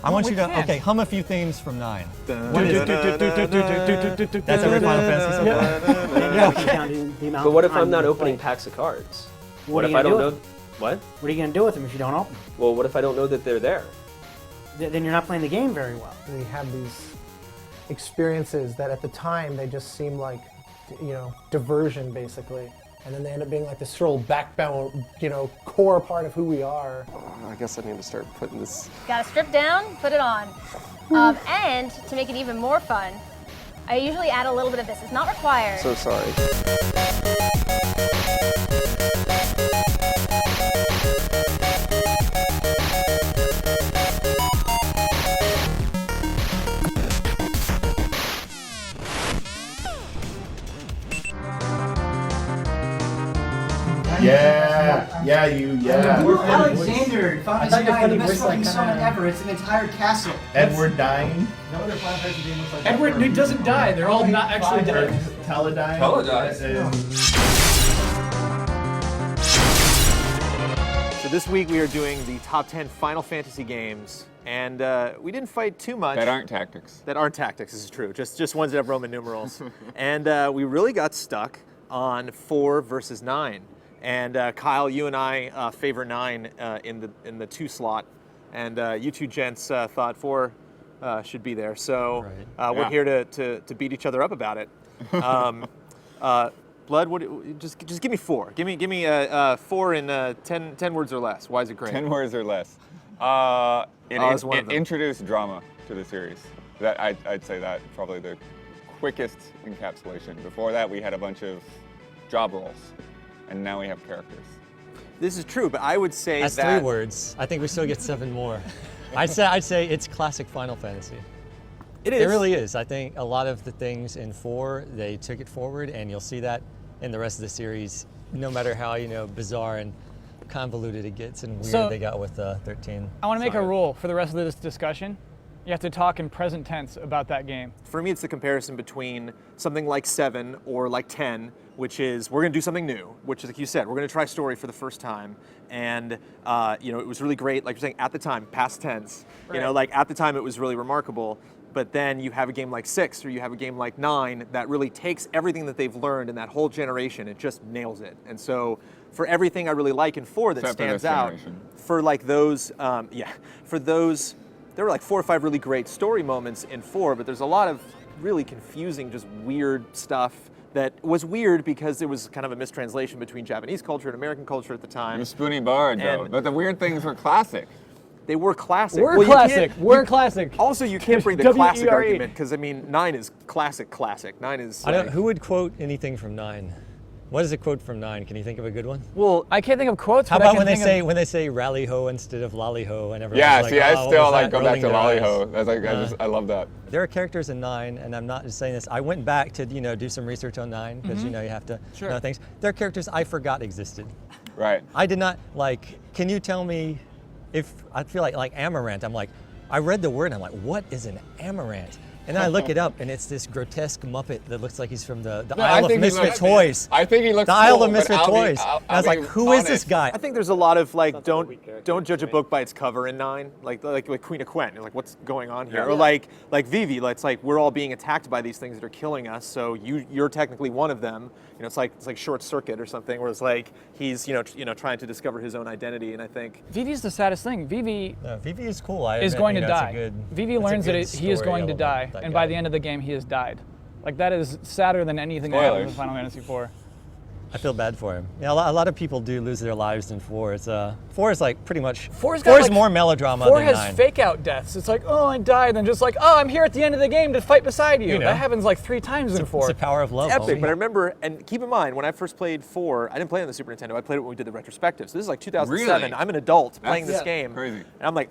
I want you to, can't. okay, hum a few themes from 9. What is it? That's every Final Fantasy so far. But what if I'm not opening packs of cards? What if I don't know? What? What are you going to do with them if you don't open them? Well, what if I don't know that they're there? Then you're not playing the game very well. We have these experiences that at the time they just seem like, diversion basically. And then they end up being like this sort of backbone, core part of who we are. I guess I need to start putting this. Gotta strip down, put it on. And to make it even more fun, I usually add a little bit of this. It's not required. So sorry. Yeah, Alexander found this guy the best fucking summon ever. It's an entire castle. Edward dying. No other Final Fantasy game looks like Edward, he doesn't die. They're all not actually dead. Teledyne. So this week we are doing the top 10 Final Fantasy games, and we didn't fight too much. That aren't tactics. That aren't tactics, this is true. Just ones that have Roman numerals. And we really got stuck on 4 versus 9. And Kyle, you and I favor 9 in the 2 slot, and you two gents thought 4 should be there. So we're here to beat each other up about it. Blood, just give me 4. Give me 4 in 10 words or less. Why is it great? 10 words or less. It introduced drama to the series. I'd say that probably the quickest encapsulation. Before that, we had a bunch of job roles. And now we have characters. This is true, but I would say That's 3 words. I think we still get 7 more. I'd say it's classic Final Fantasy. It is. It really is. I think a lot of the things in 4, they took it forward, and you'll see that in the rest of the series, no matter how, bizarre and convoluted it gets and weird they got with 13. I want to make a rule for the rest of this discussion. You have to talk in present tense about that game. For me, it's the comparison between something like 7 or like 10, which is we're going to do something new, which is like you said, we're going to try story for the first time. And, it was really great, like you're saying, at the time, past tense. Right. Like at the time it was really remarkable. But then you have a game like 6 or you have a game like 9 that really takes everything that they've learned in that whole generation and just nails it. And so for everything I really like in 4 that stands out, for like those, there were like 4 or 5 really great story moments in 4, but there's a lot of really confusing, just weird stuff that was weird because it was kind of a mistranslation between Japanese culture and American culture at the time. It was Spoonie Bard, though. But the weird things were classic. They were classic. We're classic. We're classic. Also, you can't bring the classic argument because, 9 is classic. 9 is. Who would quote anything from 9? What is a quote from 9? Can you think of a good one? Well, I can't think of quotes. How about when they say rally ho instead of lolly ho and everyone? Yeah, like, see, I still go back to lolly eyes. ho. That's like I love that. There are characters in 9, and I'm not just saying this. I went back to do some research on 9 because you have to know things. There are characters I forgot existed. Right. I did not Can you tell me if I feel like Amaranth? I'm like, I read the word and I'm like, what is an Amaranth? And then I look it up, and it's this grotesque Muppet that looks like he's from the Isle of Misfit Toys. I think he looks the Isle of Misfit Toys. And I was like, who is this guy? I think there's a lot of don't judge a book by its cover in 9, like Queen of Quen. You're like, what's going on here? Yeah. Or like Vivi. It's like we're all being attacked by these things that are killing us. So you're technically one of them. It's like Short Circuit or something, where it's like he's trying to discover his own identity. And I think Vivi's the saddest thing. Vivi is cool. Is going to die. Vivi learns that he is going to die, and by the end of the game, he has died. Like that is sadder than anything that happens in Final Fantasy IV. I feel bad for him. A lot of people do lose their lives in 4. It's 4 is like pretty much. 4 is more melodrama than 9. 4 has fake out deaths. It's like, oh, I died, and just like, oh, I'm here at the end of the game to fight beside you. That happens like 3 times in 4. It's the power of love. It's epic. But I remember, and keep in mind, when I first played 4, I didn't play it on the Super Nintendo. I played it when we did the retrospective. So this is like 2007. Really? I'm an adult playing this game. Crazy. And I'm like,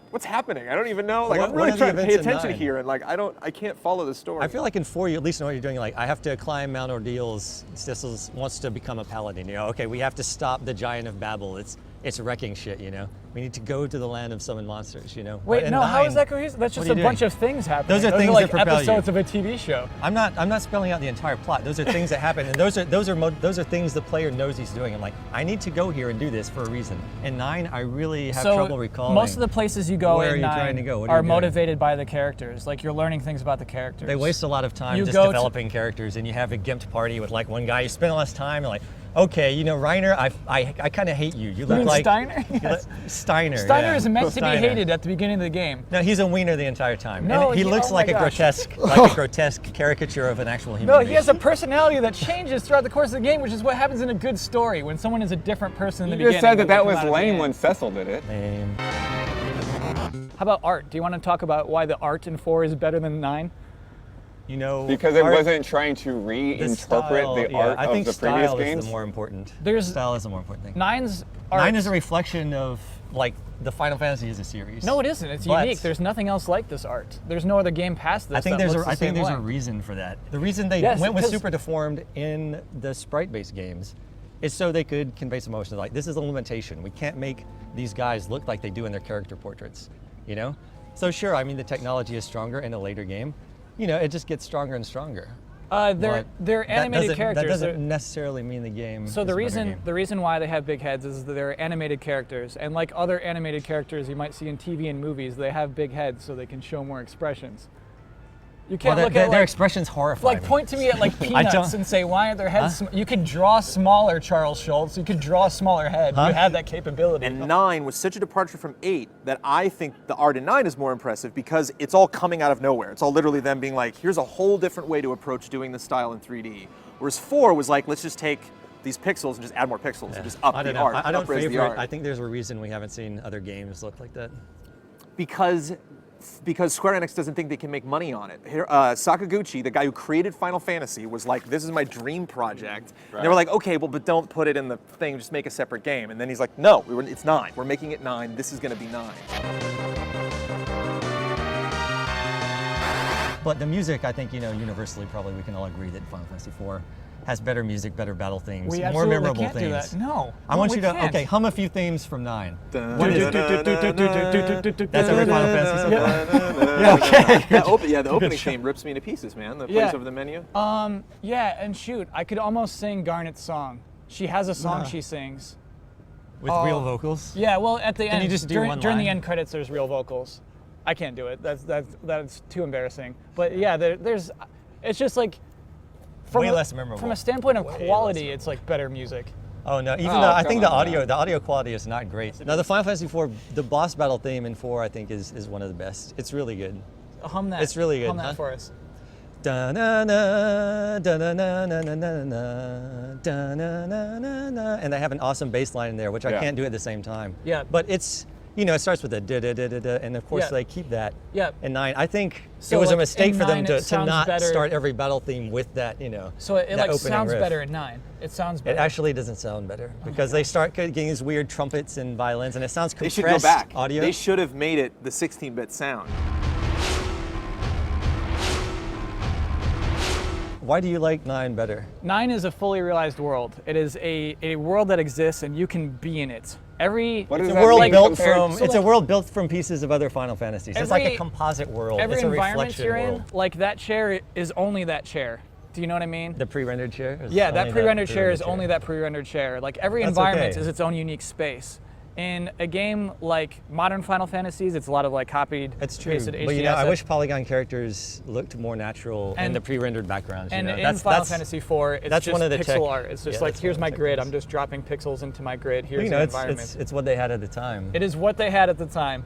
what's happening? I don't even know. I'm really trying to pay attention here, and I can't follow the story. I feel like in 4, you at least know what you're doing. Like, I have to climb Mount Ordeals. Cecil wants to become a paladin. Okay, we have to stop the Giant of Babel. It's it's wrecking shit, you know? We need to go to the land of summon monsters, you know? Wait, But in no, how 9, is that cohesive? That's just what a are you bunch doing? of things happening. Those are things like that propel episodes you. of a TV show. I'm not spelling out the entire plot. Those are things that happen, and those are things the player knows he's doing. I'm like, I need to go here and do this for a reason. In 9, I really have trouble recalling. Most of the places you go where in are you 9 trying to go? What are you doing? motivated by the characters. Like you're learning things about the characters. They waste a lot of time You just go developing characters, and you have a gimped party with like one guy. You spend all this time and like, okay, you know, Reiner, I kind of hate you. You look mean like Steiner? Yes. Steiner. Steiner yeah. is meant to be Steiner. hated at the beginning of the game. No, he's a wiener the entire time. No, and he looks oh like my a gosh. grotesque caricature of an actual human No, being. he has a personality that changes throughout the course of the game, which is what happens in a good story when someone is a different person in the You beginning. just said than that they was come out at the lame end. when Cecil did it. Lame. How about art? Do you want to talk about why the art in 4 is better than 9? You know, Because it art- wasn't trying to reinterpret style, the yeah, art I think of the previous style games. is the more important. There's- Style is the more important thing. 9's art. 9 is a reflection of like the Final Fantasy is a series. No, it isn't. It's But- unique. There's nothing else like this art. There's no other game past this. I think that there's looks a, I the think same there's way. a reason for that. The reason they Yes, went with because- super deformed in the sprite-based games is so they could convey some emotion. Like, this is a limitation. We can't make these guys look like they do in their character portraits, you know? So sure, I mean, the technology is stronger in a later game. You know, it just gets stronger and stronger. They're But animated that characters. doesn't They're- necessarily mean the game So is the a better reason game. the reason why they have big heads is that they're animated characters, and like other animated characters you might see in TV and movies, they have big heads so they can show more expressions. You can't Well, look their at like, expression's horrifying. like point to me at like Peanuts don't- and say why are their heads? You could draw smaller, Charles Schultz. You could draw a smaller head. You have that capability. And 9 was such a departure from 8 that I think the art in 9 is more impressive because it's all coming out of nowhere. It's all literally them being like, here's a whole different way to approach doing the style in 3D. Whereas 4 was like, let's just take these pixels and just add more pixels and just up I the don't know. art. I don't upraise the favor it. art. I think there's a reason we haven't seen other games look like that. Because Square Enix doesn't think they can make money on it. Here, Sakaguchi, the guy who created Final Fantasy, was like, this is my dream project. And they were like, okay, well, but don't put it in the thing, just make a separate game. And then he's like, no, it's 9. We're making it 9. This is going to be 9. But the music, I think, you know, universally probably we can all agree that Final Fantasy IV has better music, better battle themes, We more absolutely memorable can't do themes. that. No. I want we you to, can't. okay, hum a few themes from 9. What is it? That's That's every Final Fantasy so far? Yeah, okay. The opening theme rips me to pieces, man. The Yeah. place over the menu. Yeah, and shoot, I could almost sing Garnet's song. She has a song she sings. With real vocals? Yeah, well, at the Can end, you just do during, one during the line? end credits, there's real vocals. I can't do it. That's too embarrassing. But yeah, there's, it's just like, Way less memorable. From a standpoint of Way quality, less it's like better music. Oh no, even Oh, though I come think the on, audio quality is not great. Now the Final Fantasy IV, the boss battle theme in 4 I think is one of the best. It's really good. Hum that. It's really good, Hum huh? that for us. Da-na-na, da-na-na-na-na-na-na, da-na-na-na-na. And they have an awesome bass line in there, which I Yeah. can't do at the same time. Yeah. But it's, you know, it starts with a da-da-da-da-da, and of course Yeah. they keep that Yeah. in 9. I think So, it was a like, mistake in for them 9 to it sounds not better- start every battle theme with that, you know, So it that like opening sounds riff. better at 9. It sounds better. It actually doesn't sound better because they start getting these weird trumpets and violins, and it sounds They compressed should go back. audio. They should have made it the 16-bit sound. Why do you like 9 better? 9 is a fully realized world. It is a world that exists and you can be in it. What It's does a that world mean built compared- from. so it's a like- world built from pieces of other Final Fantasies. It's like a Every- composite world. Every It's a environment reflection you're world. in, like that chair is only that chair. Do you know what I mean? The pre-rendered chair. Is Yeah, only that pre-rendered chair is pre-rendered only that pre-rendered chair. Like every That's environment okay. is its own unique space. In a game like modern Final Fantasies, it's a lot of like copied, It's true, pasted but HD you know, I assets. wish polygon characters looked more natural in And- the pre-rendered backgrounds. You And know? in Final Fantasy IV, it's that's just one of the pixel tech- art. It's just yeah, like, that's here's one my of the tech grid. things. I'm just dropping pixels into my grid. Here's You know, the it's, environment. it's what they had at the time. It is what they had at the time.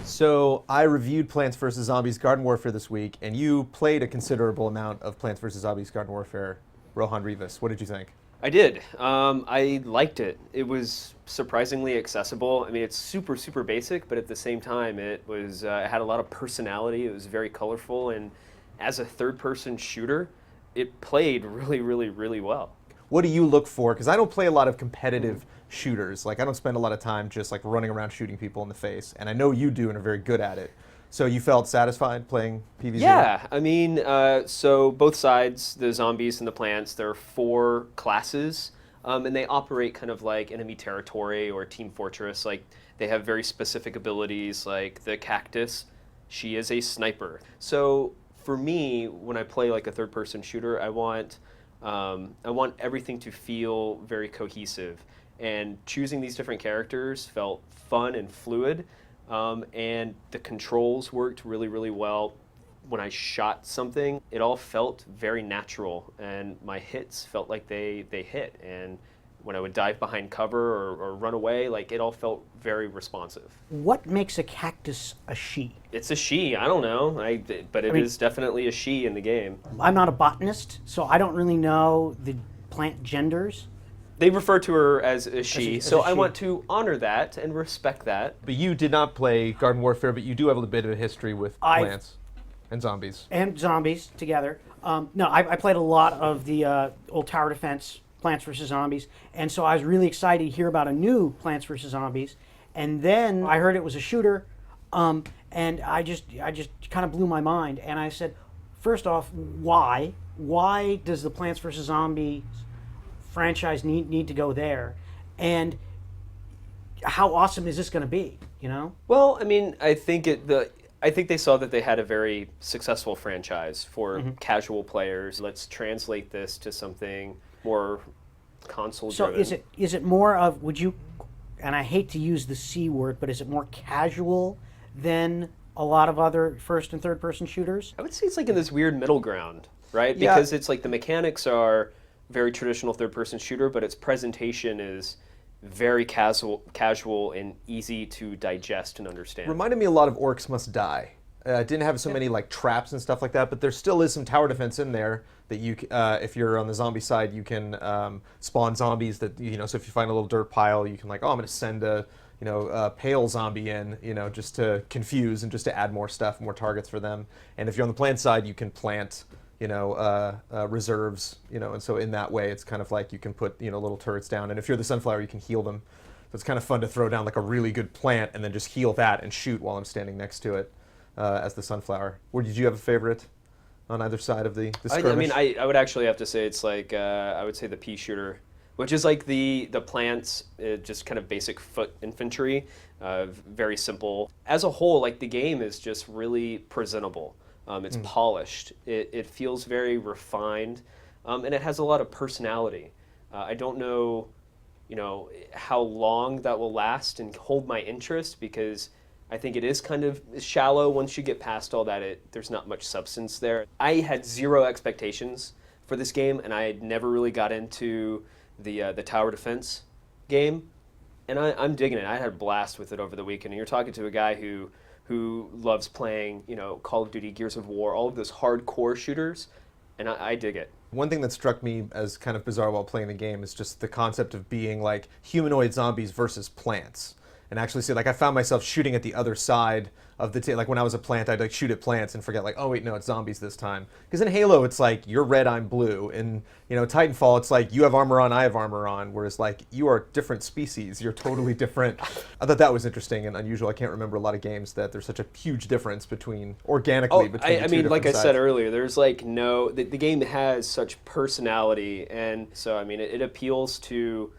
So I reviewed Plants vs. Zombies Garden Warfare this week, and you played a considerable amount of Plants vs. Zombies Garden Warfare. Rohan Rivas, what did you think? I did. I liked it. It was surprisingly accessible. I mean, it's super, super basic, but at the same time, it was it had a lot of personality. It was very colorful, and as a third-person shooter, it played really, really, really well. What do you look for? Because I don't play a lot of competitive shooters. Like, I don't spend a lot of time just like running around shooting people in the face, and I know you do and are very good at it. So you felt satisfied playing PvZ? Yeah, I mean, so both sides, the zombies and the plants, there are 4 classes, and they operate kind of like enemy territory or Team Fortress. Like, they have very specific abilities, like the cactus, she is a sniper. So for me, when I play like a third-person shooter, I want everything to feel very cohesive. And choosing these different characters felt fun and fluid. And the controls worked really, really well. When I shot something, it all felt very natural, and my hits felt like they hit. And when I would dive behind cover or run away, like, it all felt very responsive. What makes a cactus a she? It's a she. I don't know, but it is definitely a she in the game. I'm not a botanist, so I don't really know the plant genders. They refer to her as a she, as so a she. I want to honor that and respect that. But you did not play Garden Warfare, but you do have a bit of a history with plants and zombies. And zombies together. No, I played a lot of the old tower defense, Plants vs. Zombies, and so I was really excited to hear about a new Plants vs. Zombies. And then I heard it was a shooter, and I just kind of blew my mind. And I said, first off, why? Why does the Plants vs. Zombies franchise need to go there? And how awesome is this going to be, you know? Well, I mean, I think they saw that they had a very successful franchise for casual players. Let's translate this to something more console-driven. So is it more of, would you, and I hate to use the C word, but is it more casual than a lot of other first and third person shooters? I would say it's like in this weird middle ground, right? Yeah. Because it's like the mechanics are very traditional third person shooter, but its presentation is very casual and easy to digest and understand. Reminded me a lot of Orcs Must Die. It didn't have so many like traps and stuff like that, but there still is some tower defense in there that you, if you're on the zombie side, you can spawn zombies that, you know, so if you find a little dirt pile, you can like, oh, I'm going to send a pale zombie in, you know, just to confuse and just to add more stuff, more targets for them. And if you're on the plant side, you can plant, reserves, and so in that way, it's kind of like you can put, little turrets down. And if you're the sunflower, you can heal them. So it's kind of fun to throw down like a really good plant and then just heal that and shoot while I'm standing next to it as the sunflower. Or did you have a favorite on either side of the skirmish? I mean, I would actually have to say it's like, I would say the pea shooter, which is like the plants, just kind of basic foot infantry, very simple. As a whole, like the game is just really presentable. It's polished. It feels very refined, and it has a lot of personality. I don't know, how long that will last and hold my interest, because I think it is kind of shallow once you get past all that. There's not much substance there. I had zero expectations for this game, and I never really got into the tower defense game, and I'm digging it. I had a blast with it over the weekend. And you're talking to a guy who loves playing, Call of Duty, Gears of War, all of those hardcore shooters, and I dig it. One thing that struck me as kind of bizarre while playing the game is just the concept of being like humanoid zombies versus plants. And actually, see, like I found myself shooting at the other side of the like when I was a plant, I'd like shoot at plants and forget like, oh wait, no, it's zombies this time. Because in Halo, it's like you're red, I'm blue. In Titanfall, it's like you have armor on, I have armor on. Whereas like you are different species, you're totally different. I thought that was interesting and unusual. I can't remember a lot of games that there's such a huge difference between organically between. I mean, like I said earlier, there's like the game has such personality, and so I mean, it appeals to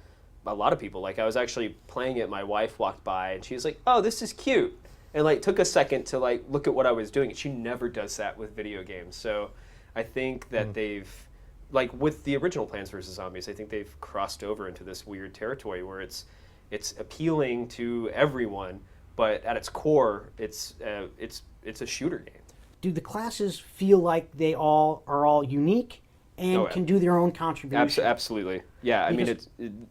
a lot of people. Like I was actually playing it, my wife walked by and she was like, "Oh, this is cute," and like took a second to like look at what I was doing. She never does that with video games. So I think that they've, like with the original Plants vs. Zombies, I think they've crossed over into this weird territory where it's appealing to everyone, but at its core, it's a shooter game. Do the classes feel like they are all unique and can do their own contribution? Absolutely. Yeah, I mean,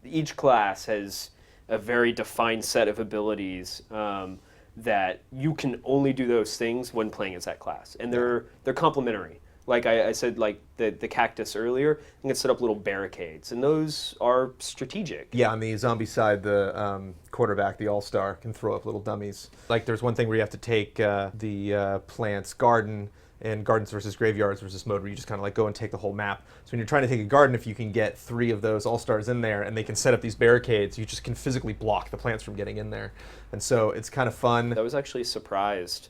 each class has a very defined set of abilities that you can only do those things when playing as that class, and they're complementary. Like I said, like the cactus earlier, you can set up little barricades, and those are strategic. Yeah, on the zombie side, the quarterback, the all-star, can throw up little dummies. Like there's one thing where you have to take the plant's garden, and gardens versus graveyards versus mode where you just kind of like go and take the whole map. So when you're trying to take a garden, if you can get 3 of those all-stars in there and they can set up these barricades, you just can physically block the plants from getting in there. And so it's kind of fun. I was actually surprised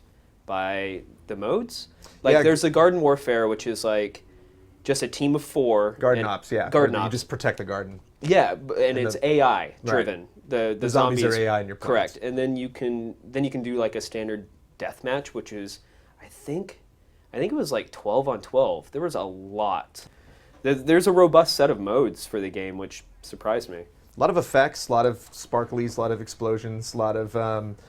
by the modes. Like there's a garden warfare, which is like just a team of 4. Garden ops, yeah. Garden You ops. just protect the garden. Yeah, and it's AI driven. Right. The zombies are AI in your plants. Correct. And then you can do like a standard death match, which is I think it was like 12 on 12. There was a lot. There's a robust set of modes for the game, which surprised me. A lot of effects, a lot of sparklies, a lot of explosions, a lot of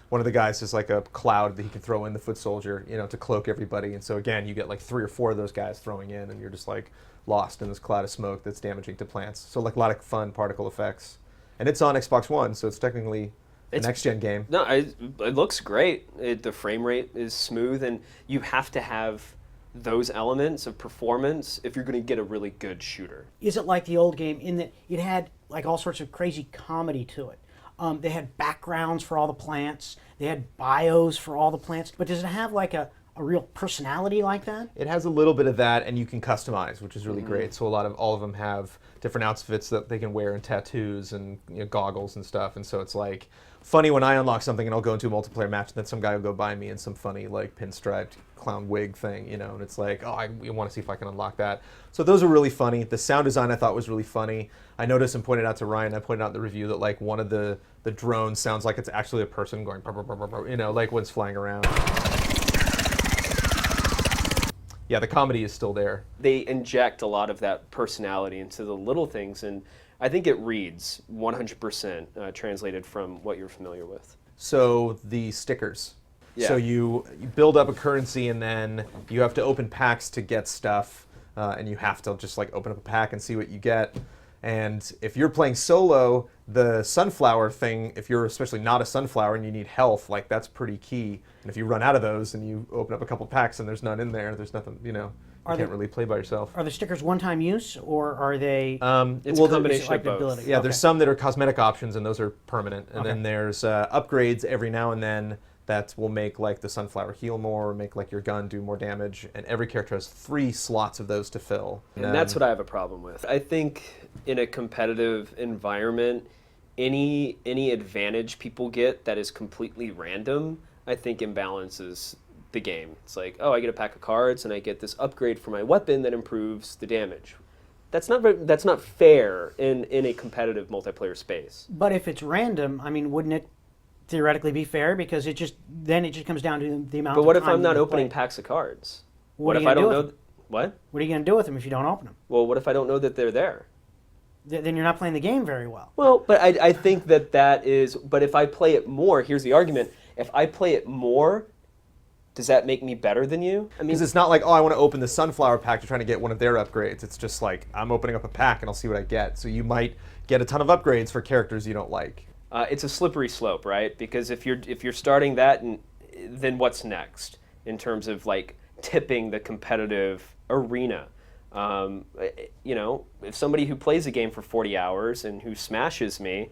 one of the guys is like a cloud that he can throw in the foot soldier, to cloak everybody. And so again, you get like 3 or 4 of those guys throwing in, and you're just like lost in this cloud of smoke that's damaging to plants. So like a lot of fun particle effects, and it's on Xbox One, so it's technically a next-gen game. No, it looks great. The frame rate is smooth, and you have to have those elements of performance if you're going to get a really good shooter. Is it like the old game in that it had like all sorts of crazy comedy to it? They had backgrounds for all the plants. They had bios for all the plants. But does it have like a real personality like that? It has a little bit of that, and you can customize, which is really great. So all of them have different outfits that they can wear, and tattoos and goggles and stuff. And so it's like funny when I unlock something and I'll go into a multiplayer match, and then some guy will go by me in some funny like pinstriped clown wig thing, and it's like, oh, I want to see if I can unlock that. So those are really funny. The sound design I thought was really funny. I noticed and pointed out to Ryan, I pointed out in the review that like one of the drones sounds like it's actually a person going, like when it's flying around. Yeah, the comedy is still there. They inject a lot of that personality into the little things, and I think it reads 100% translated from what you're familiar with. So the stickers. Yeah. So you build up a currency, and then you have to open packs to get stuff, and you have to just like open up a pack and see what you get. And if you're playing solo, the sunflower thing, if you're especially not a sunflower and you need health, like that's pretty key. And if you run out of those and you open up a couple packs and there's none in there, there's nothing, you can't really play by yourself. Are the stickers one-time use, or are they? It's a combination of both. Yeah, there's some that are cosmetic options, and those are permanent. And then there's upgrades every now and then that will make like the sunflower heal more, or make like your gun do more damage. And every character has 3 slots of those to fill. And that's what I have a problem with. I think in a competitive environment, any advantage people get that is completely random, I think imbalances the game. It's like, oh, I get a pack of cards and I get this upgrade for my weapon that improves the damage. That's not fair in a competitive multiplayer space. But if it's random, I mean, wouldn't it theoretically be fair? Because it just comes down to the amount. But what of if time I'm not you opening play. packs of cards? What if I don't know? What? What are you going to do with them if you don't open them? Well, what if I don't know that they're there? Then you're not playing the game very well. Well, but I think that is. But if I play it more, here's the argument: if I play it more, does that make me better than you? I mean, because it's not like, oh, I want to open the sunflower pack to try to get one of their upgrades. It's just like, I'm opening up a pack and I'll see what I get. So you might get a ton of upgrades for characters you don't like. It's a slippery slope, right? Because if you're starting that, and then what's next in terms of like tipping the competitive arena? If somebody who plays a game for 40 hours and who smashes me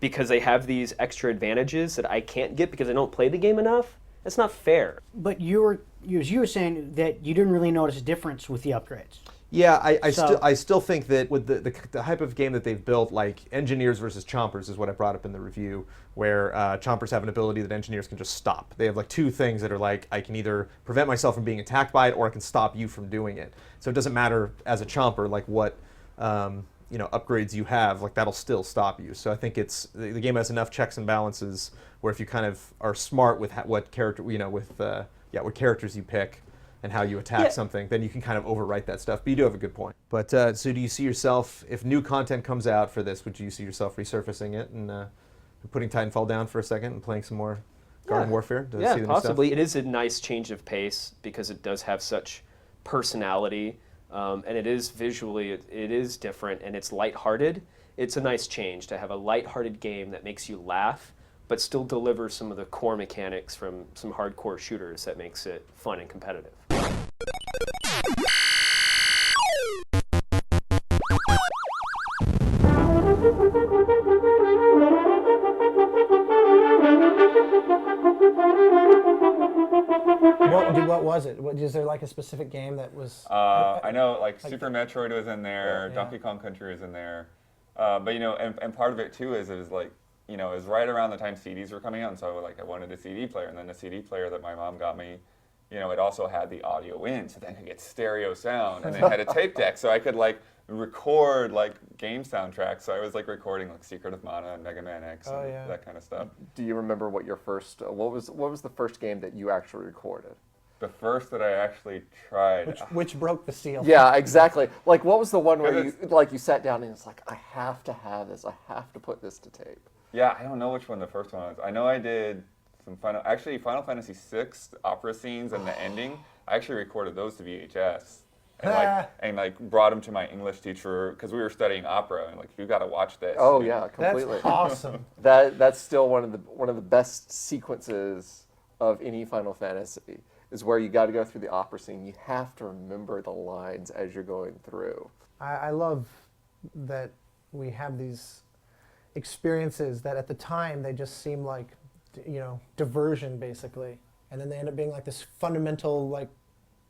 because they have these extra advantages that I can't get because I don't play the game enough, that's not fair. But you were saying that you didn't really notice a difference with the upgrades. Yeah, I still think that with the type of game that they've built, like engineers versus chompers is what I brought up in the review, where chompers have an ability that engineers can just stop. They have like 2 things that are like, I can either prevent myself from being attacked by it, or I can stop you from doing it. So it doesn't matter as a chomper like what upgrades you have, like that'll still stop you. So I think the game has enough checks and balances where if you kind of are smart with what character what characters you pick and how you attack something, then you can kind of overwrite that stuff. But you do have a good point. But so do you see yourself, if new content comes out for this, would you see yourself resurfacing it and putting Titanfall down for a second and playing some more Garden Warfare? Yeah, possibly. It is a nice change of pace because it does have such personality, and it is visually, it is different, and it's lighthearted. It's a nice change to have a lighthearted game that makes you laugh, but still delivers some of the core mechanics from some hardcore shooters that makes it fun and competitive. What was it? Is there like a specific game that was? I know like Super Metroid was in there, Donkey Kong Country was in there, but and part of it too is it was like you know, it was right around the time CDs were coming out, and so like I wanted a CD player, and then the CD player that my mom got me, you know, it also had the audio in, so then I could get stereo sound, and it had a tape deck, so I could like record like game soundtracks. So I was like recording like Secret of Mana and Mega Man X and that kind of stuff. Do you remember what your first? What was the first game that you actually recorded? The first that I actually tried. Which broke the seal. Yeah, exactly. Like, what was the one where you sat down and it's like, I have to have this. I have to put this to tape. Yeah, I don't know which one the first one was. I know I did some Final Fantasy VI opera scenes and the ending. I actually recorded those to VHS. And like brought them to my English teacher because we were studying opera and like you got to watch this. Oh yeah, completely. That's awesome. That's still one of the best sequences of any Final Fantasy. Is where you got to go through the opera scene. You have to remember the lines as you're going through. I love that we have these experiences that at the time they just seem like, you know, diversion basically, and then they end up being like this fundamental like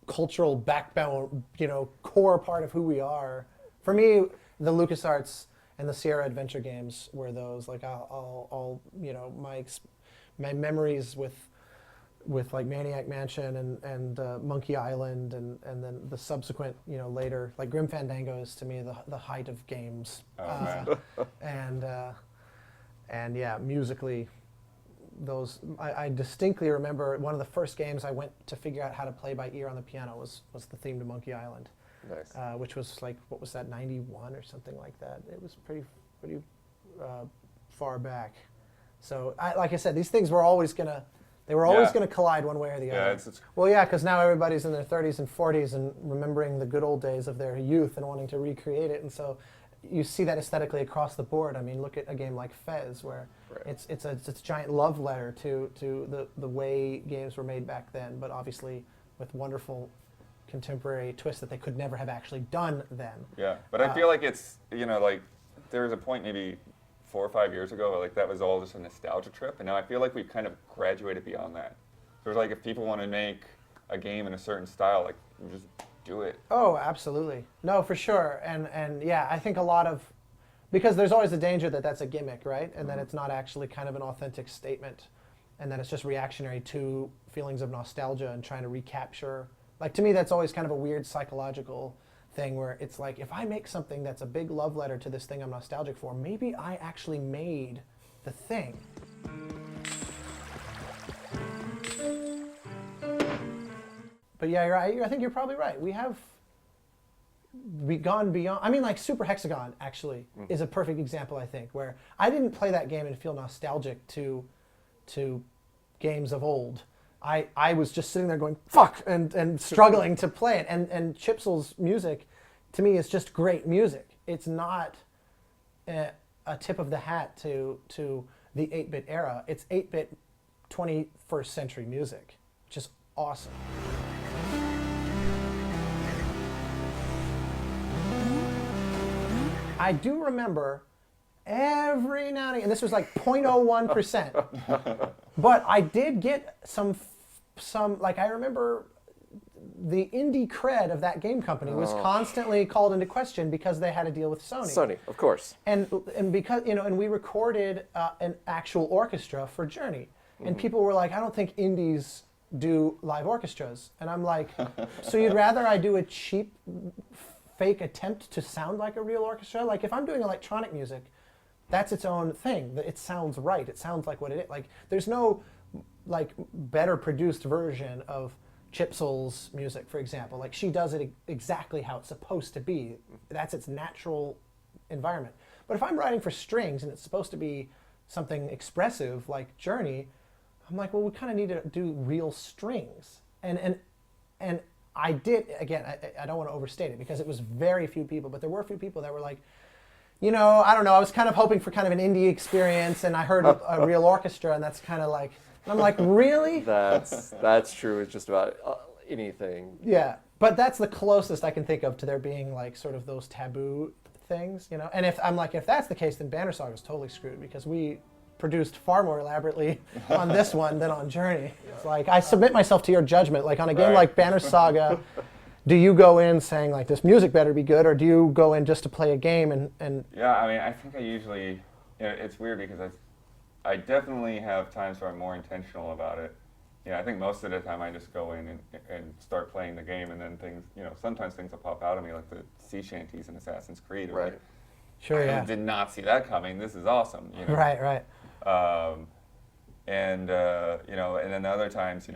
cultural backbone, you know, core part of who we are. For me, the LucasArts and the Sierra Adventure games were those. Like I'll you know, my memories with like Maniac Mansion and Monkey Island and then the subsequent, you know, later, like Grim Fandango is to me the height of games. And yeah, musically, those I distinctly remember one of the first games I went to figure out how to play by ear on the piano was the theme to Monkey Island. Nice. Which was like, what was that, 91 or something like that. It was pretty far back. So like I said, these things were always gonna collide one way or the other. Well, yeah, because now everybody's in their 30s and 40s and remembering the good old days of their youth and wanting to recreate it, and so you see that aesthetically across the board. I mean, look at a game like Fez, where it's a giant love letter to the way games were made back then, but obviously with wonderful contemporary twists that they could never have actually done then. Yeah, but I feel like it's, you know, like there was a point maybe 4 or 5 years ago, like that was all just a nostalgia trip, and now I feel like we've kind of graduated beyond that. So it's like if people want to make a game in a certain style, like just do it. Oh, absolutely. No, for sure. And yeah, I think a lot of, because there's always a danger that that's a gimmick, right? And that it's not actually kind of an authentic statement, and that it's just reactionary to feelings of nostalgia and trying to recapture. Like, to me, that's always kind of a weird psychological thing where it's like, if I make something that's a big love letter to this thing I'm nostalgic for, maybe I actually made the thing. But yeah, you're right. I think you're probably right. We gone beyond. I mean, like Super Hexagon actually is a perfect example, I think, where I didn't play that game and feel nostalgic to games of old. I was just sitting there going, fuck, and struggling to play it. And Chipsel's music, to me, is just great music. It's not a tip of the hat to the 8-bit era. It's 8-bit 21st century music, which is awesome. I do remember every now and again, and this was like 0.01%, but I did get some, like I remember the indie cred of that game company was constantly called into question because they had to deal with Sony. Sony, of course. And because, you know, and we recorded an actual orchestra for Journey, and people were like, I don't think indies do live orchestras. And I'm like, so you'd rather I do a cheap fake attempt to sound like a real orchestra? Like, if I'm doing electronic music, that's its own thing. It sounds right. It sounds like what it is. Like, there's no like better produced version of Chipsel's music, for example. Like, she does it exactly how it's supposed to be. That's its natural environment. But if I'm writing for strings and it's supposed to be something expressive like Journey, I'm like, well, we kind of need to do real strings. And I did, again, I don't want to overstate it because it was very few people, but there were a few people that were like, you know, I don't know, I was kind of hoping for kind of an indie experience, and I heard a real orchestra, and that's kind of like, and I'm like, really? That's true with just about anything. Yeah, but that's the closest I can think of to there being like sort of those taboo things, you know? And if I'm like, if that's the case, then Banner Saga is totally screwed because we produced far more elaborately on this one than on Journey. It's like, I submit myself to your judgment. Like on a game like Banner Saga, do you go in saying like this music better be good, or do you go in just to play a game and Yeah, I mean, I think I usually, you know, it's weird because I definitely have times where I'm more intentional about it. I think most of the time I just go in and start playing the game, and then things, sometimes things will pop out of me, like the sea shanties in Assassin's Creed. Right. Like, Sure, yeah. I did not see that coming. This is awesome. Right. And then other times,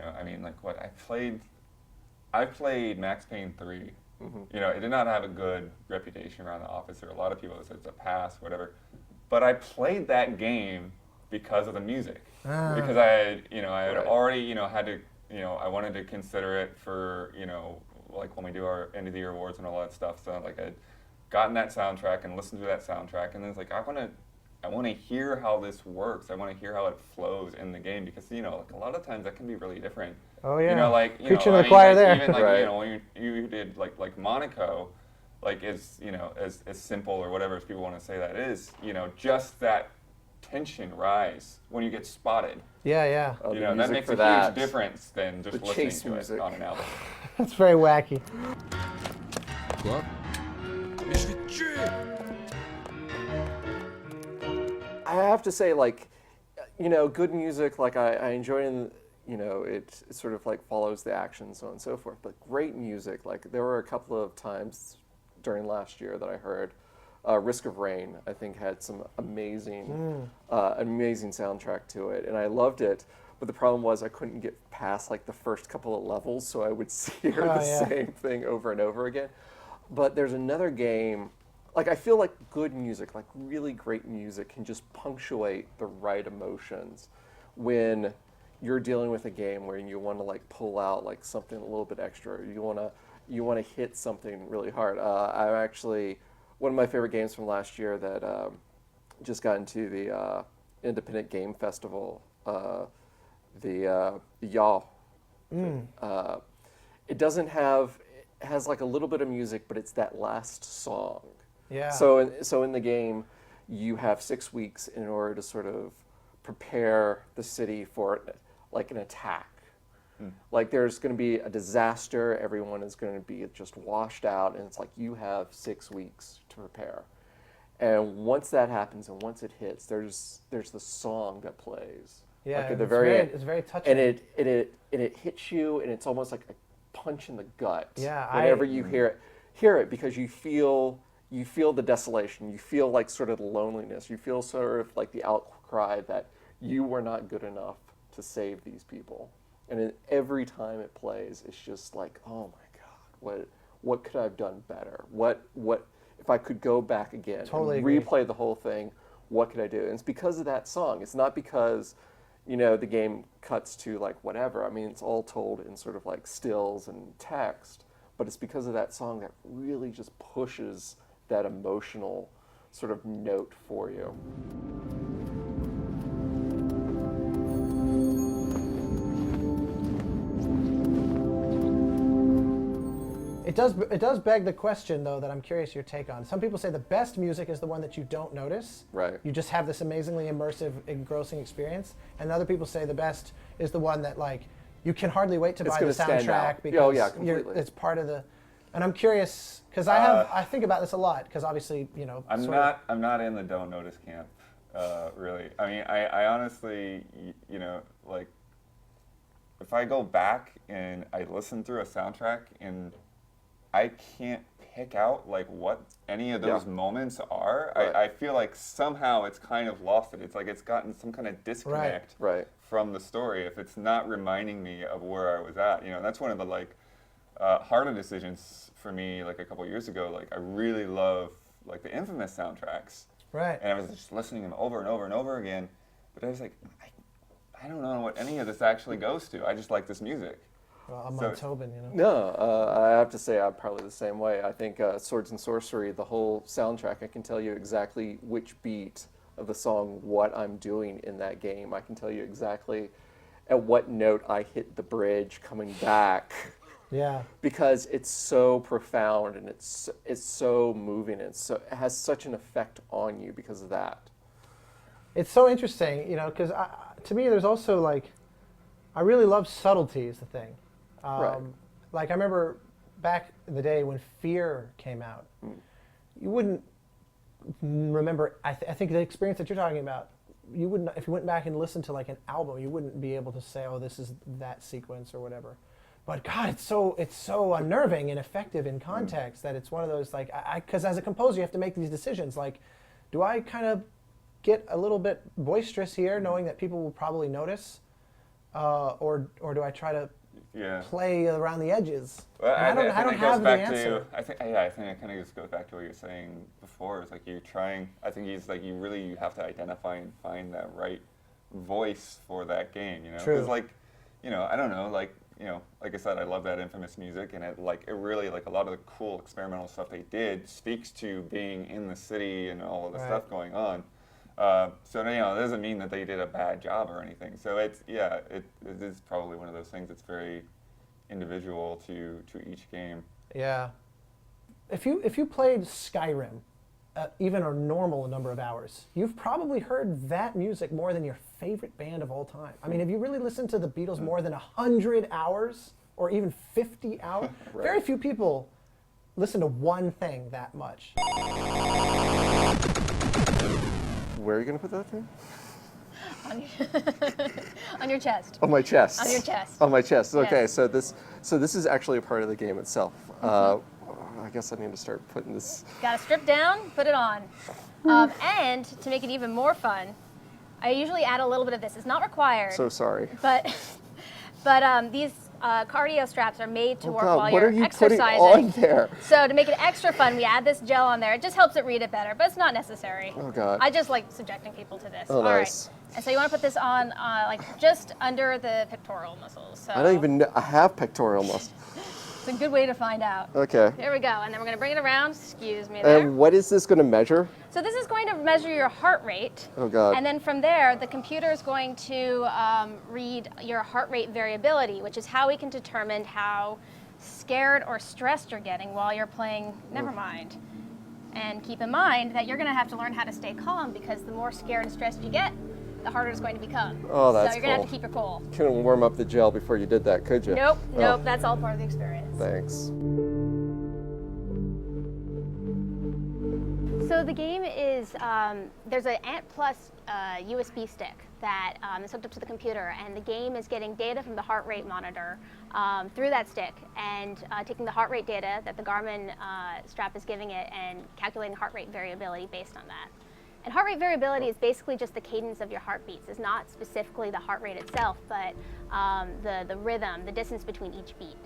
I played Max Payne 3. Mm-hmm. It did not have a good reputation around the office. There were a lot of people that said it's a pass, whatever. But I played that game because of the music. Because I had already, had to, I wanted to consider it for, like when we do our end of the year awards and all that stuff. So like I'd gotten that soundtrack and listened to that soundtrack, and then it's like I want to hear how this works. I want to hear how it flows in the game, because like a lot of times that can be really different. Oh yeah. Preaching to the choir like, there. Even like Right. when you did like Monaco, like as as simple or whatever as people want to say that is, just that tension rise when you get spotted. Yeah. Oh, the That music makes for a that. huge difference than just The listening chase to music. it on an album. That's very wacky. I have to say, like, good music, like I enjoy it, it sort of like follows the action and so on and so forth, but great music, like there were a couple of times during last year that I heard Risk of Rain, I think had some amazing soundtrack to it, and I loved it, but the problem was I couldn't get past like the first couple of levels, so I would hear the same thing over and over again. But there's another game, like I feel like good music, like really great music can just punctuate the right emotions when you're dealing with a game where you want to like pull out like something a little bit extra, or you want to hit something really hard. I'm actually, one of my favorite games from last year that just got into the Independent Game Festival, the Y'all. It doesn't have, it has like a little bit of music, but it's that last song. Yeah. So in the game, you have 6 weeks in order to sort of prepare the city for like an attack. Like there's going to be a disaster, everyone is going to be just washed out, and it's like you have 6 weeks to prepare. And once that happens and once it hits, there's the song that plays. Yeah, like at the very end. It's very touching. And it hits you, and it's almost like a punch in the gut. Yeah, whenever you hear it, because you feel the desolation, you feel like sort of the loneliness, you feel sort of like the outcry that you were not good enough to save these people. And every time it plays, it's just like, oh my God, what could I have done better? What if I could go back again Totally and agree. replay the whole thing? What could I do? And it's because of that song. It's not because the game cuts to like whatever. I mean, it's all told in sort of like stills and text, but it's because of that song that really just pushes that emotional sort of note for you. It does beg the question, though, that I'm curious your take on. Some people say the best music is the one that you don't notice. Right. You just have this amazingly immersive, engrossing experience. And other people say the best is the one that, like, you can hardly wait to buy the gonna stand soundtrack out. because Oh, yeah, completely. it's part of the. And I'm curious because I think about this a lot because obviously I'm not in the don't notice camp, really. I mean, I honestly, like, if I go back and I listen through a soundtrack and I can't pick out like what any of those moments are, Right. I feel like somehow it's kind of lost it. It's like it's gotten some kind of disconnect Right. from the story if it's not reminding me of where I was at. That's one of the like harder decisions for me. Like a couple years ago, like I really love like the Infamous soundtracks, Right. and I was just listening to them over and over and over again. But I was like, I don't know what any of this actually goes to. I just like this music. Well, I'm So- on Tobin, No, I have to say I'm probably the same way. I think Swords and Sorcery, the whole soundtrack, I can tell you exactly which beat of the song, what I'm doing in that game. I can tell you exactly at what note I hit the bridge coming back. Yeah. Because it's so profound and it's so moving and it has such an effect on you because of that. It's so interesting, because to me, there's also like, I really love subtlety is the thing. Right. Like I remember back in the day when Fear came out, you wouldn't remember. I think the experience that you're talking about you wouldn't, if you went back and listened to like an album, you wouldn't be able to say, oh, this is that sequence or whatever. But God, it's so unnerving and effective in context that it's one of those like, because as a composer, you have to make these decisions. Like, do I kind of get a little bit boisterous here, knowing that people will probably notice, or do I try to play around the edges? Well, I don't have the answer. I think it kind of just goes back to what you're saying before. It's like you're trying. I think he's like you have to identify and find that right voice for that game. You know, True. because like, you know, I don't know, like. You know, like I said, I love that Infamous music, and it really, like a lot of the cool experimental stuff they did speaks to being in the city and all of the stuff going on. So you know, it doesn't mean that they did a bad job or anything. So it is probably one of those things that's very individual to each game. Yeah. If you played Skyrim, even a normal number of hours, you've probably heard that music more than your favorite band of all time. I mean, have you really listened to the Beatles more than 100 hours or even 50 hours? Right. Very few people listen to one thing that much. Where are you going to put that thing? On your chest. On my chest. On your chest. On my chest. Okay, yes. so this is actually a part of the game itself. I guess I need to start putting this. Got to strip down, put it on. And to make it even more fun, I usually add a little bit of this. It's not required. So sorry. But these cardio straps are made to work while what you're are you exercising. putting on there? So to make it extra fun, we add this gel on there. It just helps it read it better, but it's not necessary. Oh God. I just like subjecting people to this. Oh, All nice. right. And so you want to put this on like just under the pectoral muscles. So I don't even know. I have pectoral muscles. it's a good way to find out. Okay. There we go. And then we're going to bring it around. Excuse me there. And what is this going to measure? So this is going to measure your heart rate. Oh God. And then from there, the computer is going to read your heart rate variability, which is how we can determine how scared or stressed you're getting while you're playing Nevermind. And keep in mind that you're going to have to learn how to stay calm, because the more scared and stressed you get, the harder it's going to become. Oh, that's So you're going to have to keep your cool. Couldn't warm up the gel before you did that, could you? Nope, nope, that's all part of the experience. Thanks. So the game is, there's an Ant Plus USB stick that is hooked up to the computer, and the game is getting data from the heart rate monitor through that stick, and taking the heart rate data that the Garmin strap is giving it and calculating heart rate variability based on that. And heart rate variability is basically just the cadence of your heartbeats. It's not specifically the heart rate itself, but the rhythm, the distance between each beat.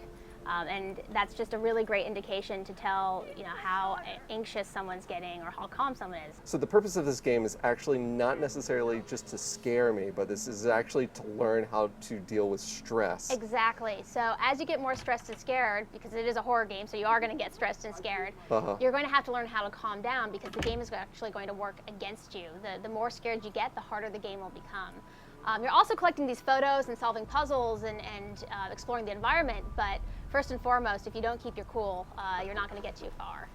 And that's just a really great indication to tell, you know, how anxious someone's getting or how calm someone is. So the purpose of this game is actually not necessarily just to scare me, but this is actually to learn how to deal with stress. Exactly. So as you get more stressed and scared, because it is a horror game, so you are going to get stressed and scared, you're going to have to learn how to calm down, because the game is actually going to work against you. The more scared you get, the harder the game will become. You're also collecting these photos and solving puzzles and exploring the environment, but first and foremost, if you don't keep your cool, you're not going to get too far.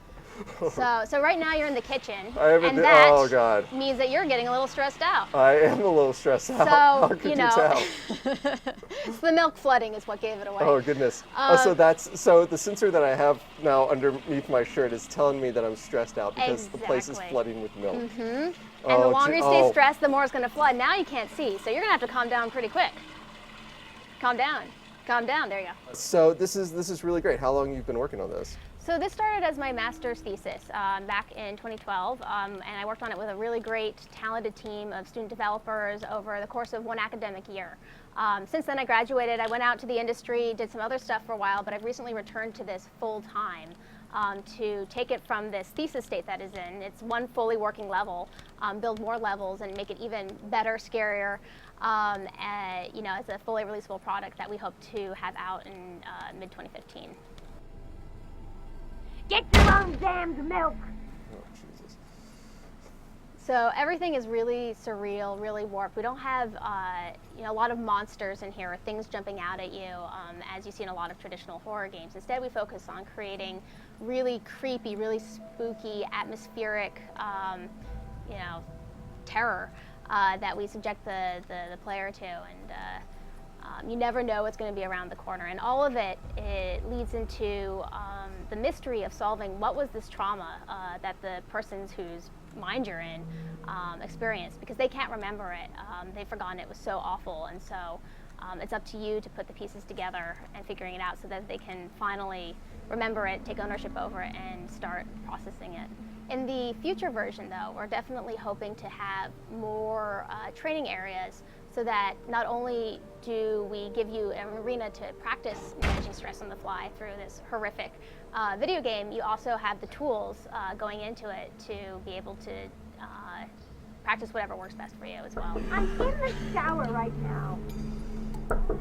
So right now you're in the kitchen, and that means that you're getting a little stressed out. I am a little stressed out. So, How could you know, tell? So the milk flooding is what gave it away. Oh goodness. So the sensor that I have now underneath my shirt is telling me that I'm stressed out because the place is flooding with milk. And the longer you stay stressed, the more it's going to flood. Now you can't see, so you're going to have to calm down pretty quick. Calm down. Calm down. There you go. So this is really great. How long have you been working on this? So this started as my master's thesis back in 2012, and I worked on it with a really great, talented team of student developers over the course of one academic year. Since then I graduated, I went out to the industry, did some other stuff for a while, but I've recently returned to this full time to take it from this thesis state that is in. It's one fully working level, build more levels and make it even better, scarier. You know, it's a fully releasable product that we hope to have out in mid-2015. Get your own damned milk! Oh, Jesus. So everything is really surreal, really warped. We don't have you know, a lot of monsters in here, or things jumping out at you as you see in a lot of traditional horror games. Instead, we focus on creating really creepy, really spooky, atmospheric, you know, terror that we subject the player to. And You never know what's going to be around the corner, and all of it leads into the mystery of solving what was this trauma that the persons whose mind you're in experienced, because they can't remember it. They've forgotten it was so awful, and so it's up to you to put the pieces together and figuring it out so that they can finally remember it, take ownership over it, and start processing it. In the future version, though, we're definitely hoping to have more training areas so that not only do we give you an arena to practice managing stress on the fly through this horrific video game, you also have the tools going into it to be able to practice whatever works best for you as well. I'm in the shower right now.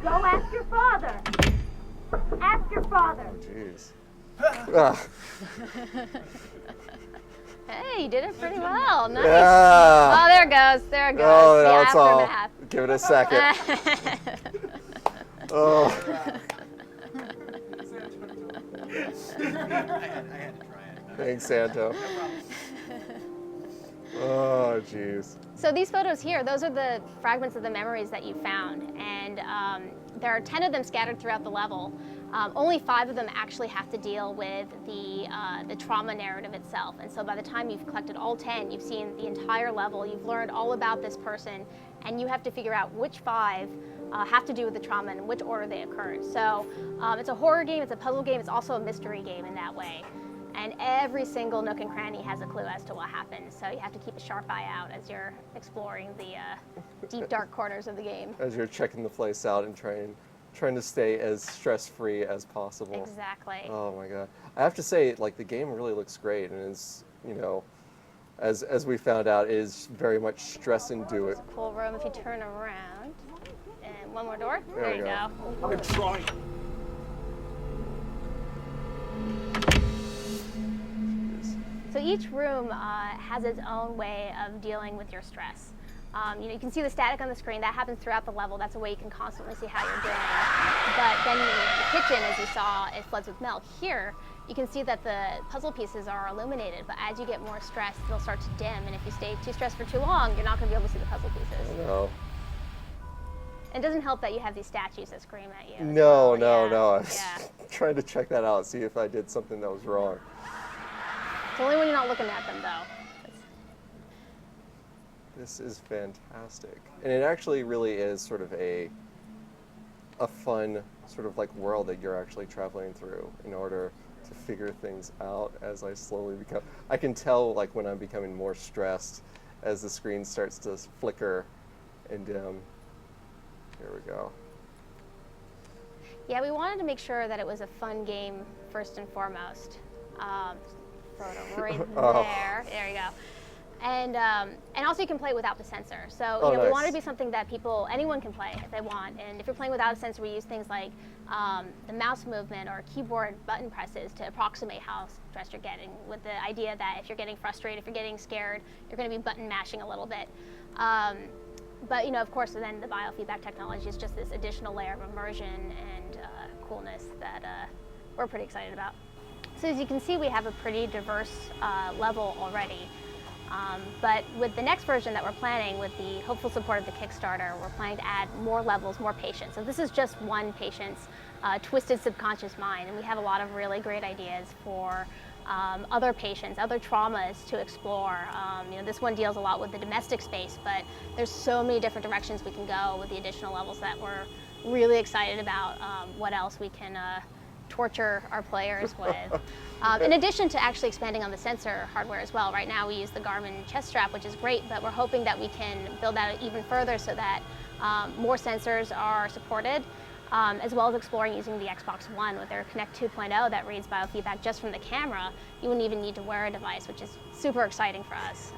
Go ask your father. Ask your father. Oh, jeez. Hey, you did it pretty well. Nice. Yeah. Oh, there it goes. There it goes. Oh, the now it's all. aftermath. Give it a second. Oh. Thanks, Santo. Oh, jeez. So these photos here, those are the fragments of the memories that you found, and there are 10 of them scattered throughout the level. Only 5 of them actually have to deal with the trauma narrative itself, and so by the time you've collected all 10, you've seen the entire level, you've learned all about this person, and you have to figure out which 5 have to do with the trauma and in which order they occurred. So it's a horror game, it's a puzzle game, it's also a mystery game in that way. And every single nook and cranny has a clue as to what happened. So you have to keep a sharp eye out as you're exploring the deep, dark corners of the game. As you're checking the place out and trying to stay as stress-free as possible. Exactly. Oh my God. I have to say, like, the game really looks great, and is, you know, as we found out, is very much stress into it. Cool room if you turn around. And one more door. There you go. I'm trying. So each room has its own way of dealing with your stress. You can see the static on the screen. That happens throughout the level. That's a way you can constantly see how you're doing. But then in the kitchen, as you saw, it floods with milk. Here, you can see that the puzzle pieces are illuminated, but as you get more stressed, they'll start to dim. And if you stay too stressed for too long, you're not going to be able to see the puzzle pieces. No. It doesn't help that you have these statues that scream at you. No. I was Yeah. trying to check that out, see if I did something that was wrong. It's only when you're not looking at them, though. This is fantastic. And it actually really is sort of a fun sort of like world that you're actually traveling through in order to figure things out as I slowly become. I can tell like when I'm becoming more stressed as the screen starts to flicker and dim. Here we go. Yeah, we wanted to make sure that it was a fun game first and foremost. Photo right there. There you go. And also you can play without the sensor. So nice. We want it to be something that anyone can play if they want. And if you're playing without a sensor, we use things like the mouse movement or keyboard button presses to approximate how stressed you're getting, with the idea that if you're getting frustrated, if you're getting scared, you're going to be button mashing a little bit. But of course, then the biofeedback technology is just this additional layer of immersion and coolness that we're pretty excited about. So as you can see, we have a pretty diverse level already. But with the next version that we're planning, with the hopeful support of the Kickstarter, we're planning to add more levels, more patients. So this is just one patient's twisted subconscious mind, and we have a lot of really great ideas for other patients, other traumas to explore. This one deals a lot with the domestic space, but there's so many different directions we can go with the additional levels that we're really excited about what else we can torture our players with. In addition to actually expanding on the sensor hardware as well. Right now we use the Garmin chest strap, which is great, but we're hoping that we can build that even further so that more sensors are supported, as well as exploring using the Xbox One with their Connect 2.0 that reads biofeedback just from the camera. You wouldn't even need to wear a device, which is super exciting for us.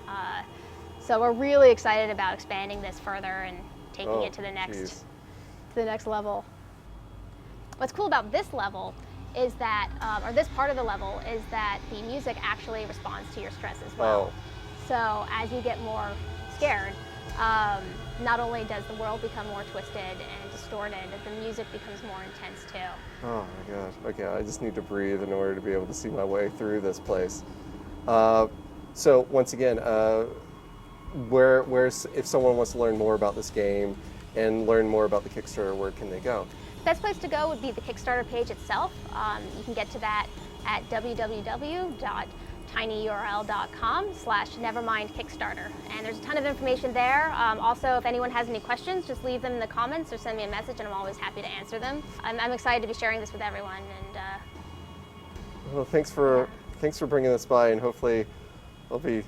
So we're really excited about expanding this further and taking it to the next level. What's cool about this level is that, or this part of the level, is that the music actually responds to your stress as well. So as you get more scared, not only does the world become more twisted and distorted, the music becomes more intense too. Oh my gosh. Okay, I just need to breathe in order to be able to see my way through this place. So once again, if someone wants to learn more about this game, and learn more about the Kickstarter, where can they go? Best place to go would be the Kickstarter page itself. You can get to that at www.tinyurl.com/nevermindkickstarter. And there's a ton of information there. Also, if anyone has any questions, just leave them in the comments or send me a message and I'm always happy to answer them. I'm excited to be sharing this with everyone. And well, thanks for bringing this by, and hopefully I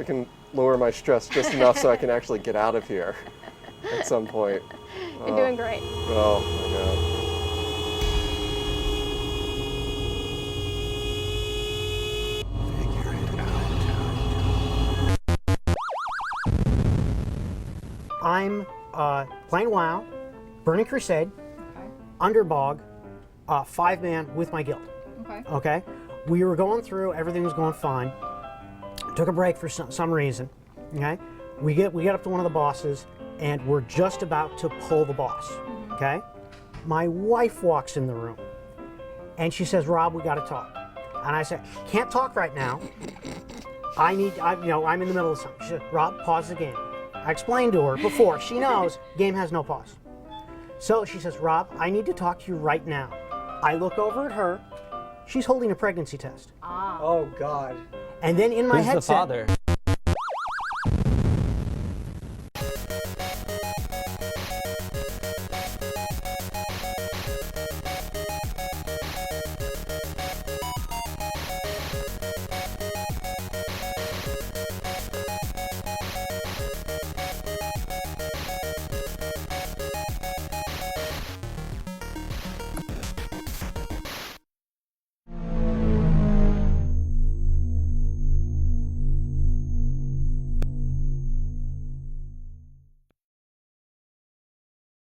can lower my stress just enough so I can actually get out of here at some point. You're doing great. Oh my God. I'm playing WoW, Burning Crusade, Underbog, 5-man with my guild. Okay. We were going through, everything was going fine. Took a break for some reason. Okay. We get up to one of the bosses, and we're just about to pull the boss. Okay. My wife walks in the room, and she says, "Rob, we got to talk." And I said, "Can't talk right now. I'm in the middle of something." She said, "Rob, pause the game." I explained to her before. She knows game has no pause. So she says, "Rob, I need to talk to you right now." I look over at her. She's holding a pregnancy test. Oh God. And then in my Who's the headset, father?